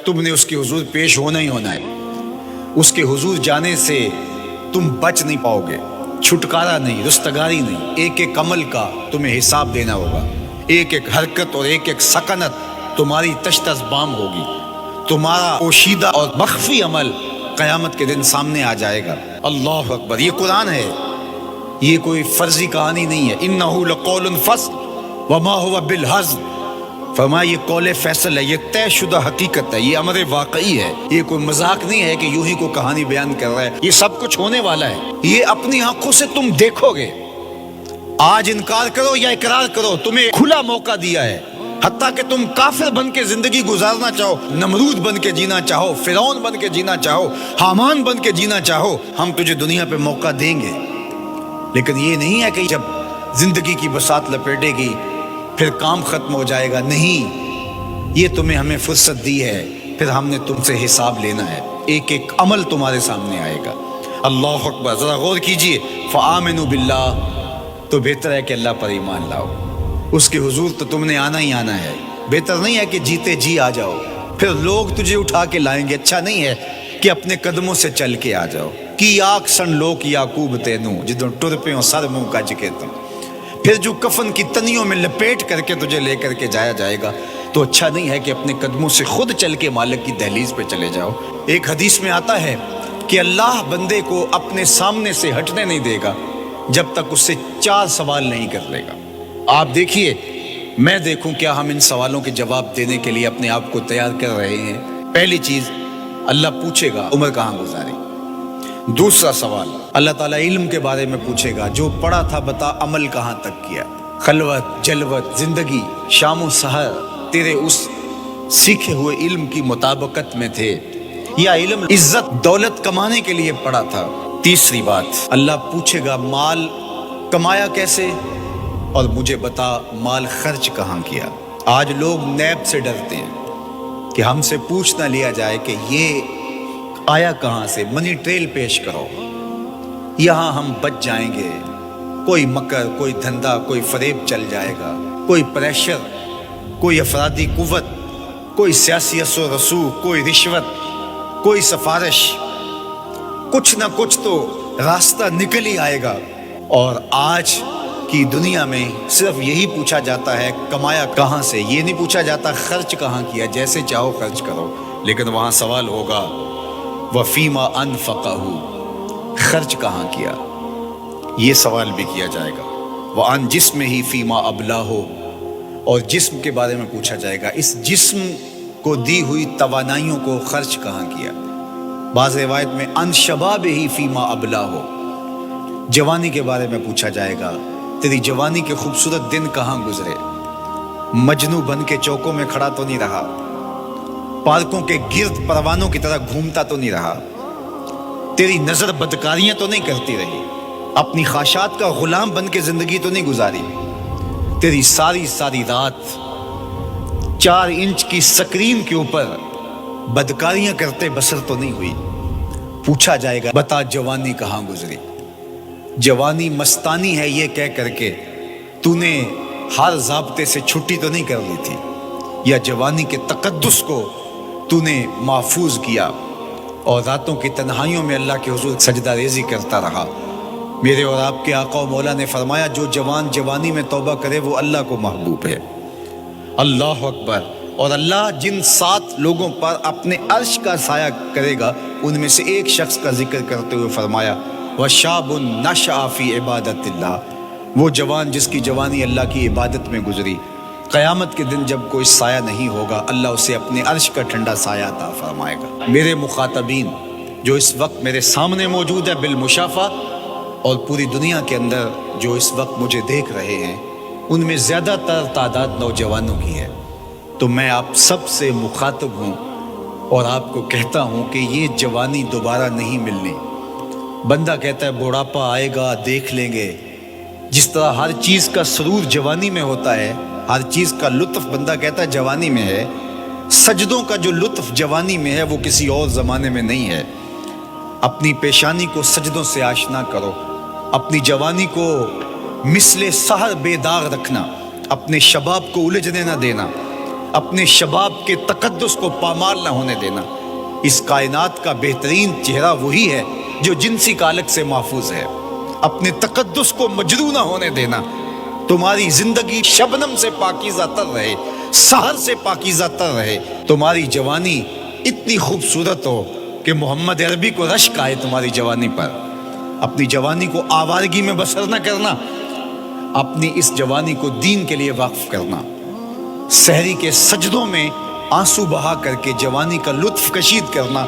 تم نے اس کے حضور پیش ہونا ہی ہونا ہے. اس کے حضور جانے سے تم بچ نہیں پاؤ گے. چھٹکارا نہیں، رستگاری نہیں. ایک ایک عمل کا تمہیں حساب دینا ہوگا. ایک ایک حرکت اور ایک ایک سکنت تمہاری تشت ازبام ہوگی. تمہارا پوشیدہ اور مخفی عمل قیامت کے دن سامنے آ جائے گا. اللہ اکبر. یہ قرآن ہے، یہ کوئی فرضی کہانی نہیں ہے. انہ لقول فصل وما هو بالہزل. فرمایا یہ قول فیصل ہے، یہ طے شدہ حقیقت ہے، یہ امر واقعی ہے. یہ کوئی مذاق نہیں ہے کہ یوں ہی کو کہانی بیان کر رہا ہے. یہ سب کچھ ہونے والا ہے. یہ اپنی آنکھوں سے تم دیکھو گے. آج انکار کرو یا اقرار کرو، تمہیں کھلا موقع دیا ہے. حتیٰ کہ تم کافر بن کے زندگی گزارنا چاہو، نمرود بن کے جینا چاہو، فرعون بن کے جینا چاہو، حامان بن کے جینا چاہو، ہم تجھے دنیا پہ موقع دیں گے. لیکن یہ نہیں ہے کہ جب زندگی کی بساط لپیٹے گی پھر کام ختم ہو جائے گا. نہیں، یہ تمہیں ہمیں فرصت دی ہے، پھر ہم نے تم سے حساب لینا ہے. ایک ایک عمل تمہارے سامنے آئے گا. اللہ اکبر. ذرا غور کیجئے. فآمنوا باللہ، تو بہتر ہے کہ اللہ پر ایمان لاؤ. اس کے حضور تو تم نے آنا ہی آنا ہے. بہتر نہیں ہے کہ جیتے جی آ جاؤ، پھر لوگ تجھے اٹھا کے لائیں گے. اچھا نہیں ہے کہ اپنے قدموں سے چل کے آ جاؤ. کی آگ سن لوک یعقوب تینوں جدوں ٹر پیوں سر منہ کج کے تم. پھر جو کفن کی تنیوں میں لپیٹ کر کے تجھے لے کر کے جایا جائے گا، تو اچھا نہیں ہے کہ اپنے قدموں سے خود چل کے مالک کی دہلیز پہ چلے جاؤ. ایک حدیث میں آتا ہے کہ اللہ بندے کو اپنے سامنے سے ہٹنے نہیں دے گا جب تک اس سے 4 سوال نہیں کر لے گا. آپ دیکھیے، میں دیکھوں کیا ہم ان سوالوں کے جواب دینے کے لیے اپنے آپ کو تیار کر رہے ہیں. پہلی چیز، اللہ پوچھے گا عمر کہاں گزاری. دوسرا سوال، اللہ تعالیٰ علم کے بارے میں پوچھے گا. جو پڑھا تھا بتا، عمل کہاں تک کیا. خلوت، جلوت، زندگی، شام و سحر تیرے اس سیکھے ہوئے علم کی مطابقت میں تھے، یا علم عزت دولت کمانے کے لیے پڑھا تھا. تیسری بات، اللہ پوچھے گا مال کمایا کیسے، اور مجھے بتا مال خرچ کہاں کیا. آج لوگ نیب سے ڈرتے ہیں کہ ہم سے پوچھ نہ لیا جائے کہ یہ آیا کہاں سے. منی ٹریل پیش کرو، یہاں ہم بچ جائیں گے. کوئی مکر، کوئی دھندا، کوئی فریب چل جائے گا، کوئی پریشر، کوئی افرادی قوت، کوئی سیاسی اثر و رسوخ، کوئی رشوت، کوئی سفارش. کچھ نہ کچھ تو راستہ نکل ہی آئے گا. اور آج کی دنیا میں صرف یہی پوچھا جاتا ہے کمایا کہاں سے. یہ نہیں پوچھا جاتا خرچ کہاں کیا. جیسے چاہو خرچ کرو، لیکن وہاں سوال ہوگا وفیما انفقہ، خرچ کہاں کیا. یہ سوال بھی کیا جائے گا. وعن جسم ہی فیما ابلاہ، اور جسم کے بارے میں پوچھا جائے گا اس جسم کو دی ہوئی توانائیوں کو خرچ کہاں کیا. بعض روایت میں ان شباب ہی فیما ابلاہ، جوانی کے بارے میں پوچھا جائے گا تیری جوانی کے خوبصورت دن کہاں گزرے. مجنو بن کے چوکوں میں کھڑا تو نہیں رہا، پارکوں کے گرد پروانوں کی طرح گھومتا تو نہیں رہا، تیری نظر بدکاریاں تو نہیں کرتی رہی، اپنی خواہشات کا غلام بن کے زندگی تو نہیں گزاری، تیری ساری رات 4 انچ کی سکرین کے اوپر بدکاریاں کرتے بسر تو نہیں ہوئی. پوچھا جائے گا بتا جوانی کہاں گزری. جوانی مستانی ہے یہ کہہ کر کے تو نے ہر ضابطے سے چھٹی تو نہیں کر لی تھی، یا جوانی کے تقدس کو تو نے محفوظ کیا اور راتوں کی تنہائیوں میں اللہ کے حضور سجدہ ریزی کرتا رہا. میرے اور آپ کے آقا و مولا نے فرمایا جو جوان جوانی میں توبہ کرے وہ اللہ کو محبوب ہے. اللہ اکبر. اور اللہ جن 7 لوگوں پر اپنے عرش کا سایہ کرے گا ان میں سے ایک شخص کا ذکر کرتے ہوئے فرمایا وَشَابٌ نَشَأَ فِي عِبَادَةِ اللَّهِ، وہ جوان جس کی جوانی اللہ کی عبادت میں گزری. قیامت کے دن جب کوئی سایہ نہیں ہوگا اللہ اسے اپنے عرش کا ٹھنڈا سایہ عطا فرمائے گا. میرے مخاطبین جو اس وقت میرے سامنے موجود ہے بالمشافہ، اور پوری دنیا کے اندر جو اس وقت مجھے دیکھ رہے ہیں، ان میں زیادہ تر تعداد نوجوانوں کی ہے. تو میں آپ سب سے مخاطب ہوں اور آپ کو کہتا ہوں کہ یہ جوانی دوبارہ نہیں ملنی. بندہ کہتا ہے بڑھاپا آئے گا دیکھ لیں گے. جس طرح ہر چیز کا سرور جوانی میں ہوتا ہے، ہر چیز کا لطف بندہ کہتا ہے جوانی میں ہے، سجدوں کا جو لطف جوانی میں ہے وہ کسی اور زمانے میں نہیں ہے. اپنی پیشانی کو سجدوں سے آشنا کرو، اپنی جوانی کو مثل سحر بے داغ رکھنا، اپنے شباب کو الجھنے نہ دینا. اپنے شباب کے تقدس کو پامال نہ ہونے دینا۔ اس کائنات کا بہترین چہرہ وہی ہے جو جنسی کالک سے محفوظ ہے۔ اپنے تقدس کو مجروح نہ ہونے دینا۔ تمہاری زندگی شبنم سے پاکیزہ تر رہے، سحر سے پاکیزہ تر رہے۔ تمہاری جوانی اتنی خوبصورت ہو کہ محمد عربی کو رشک آئے تمہاری جوانی پر۔ اپنی جوانی کو آوارگی میں بسر نہ کرنا، اپنی اس جوانی کو دین کے لیے وقف کرنا۔ سحری کے سجدوں میں آنسو بہا کر کے جوانی کا لطف کشید کرنا۔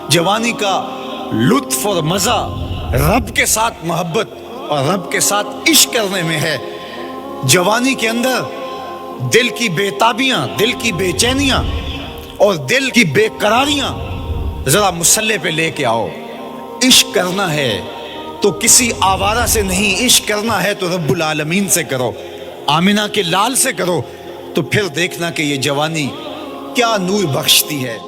جوانی کا لطف اور مزہ رب کے ساتھ محبت اور رب کے ساتھ عشق کرنے میں ہے۔ جوانی کے اندر دل کی بے تابیاں، دل کی بے چینیاں اور دل کی بے قراریاں ذرا مسلح پہ لے کے آؤ۔ عشق کرنا ہے تو کسی آوارہ سے نہیں، عشق کرنا ہے تو رب العالمین سے کرو، آمنہ کے لال سے کرو، تو پھر دیکھنا کہ یہ جوانی کیا نور بخشتی ہے۔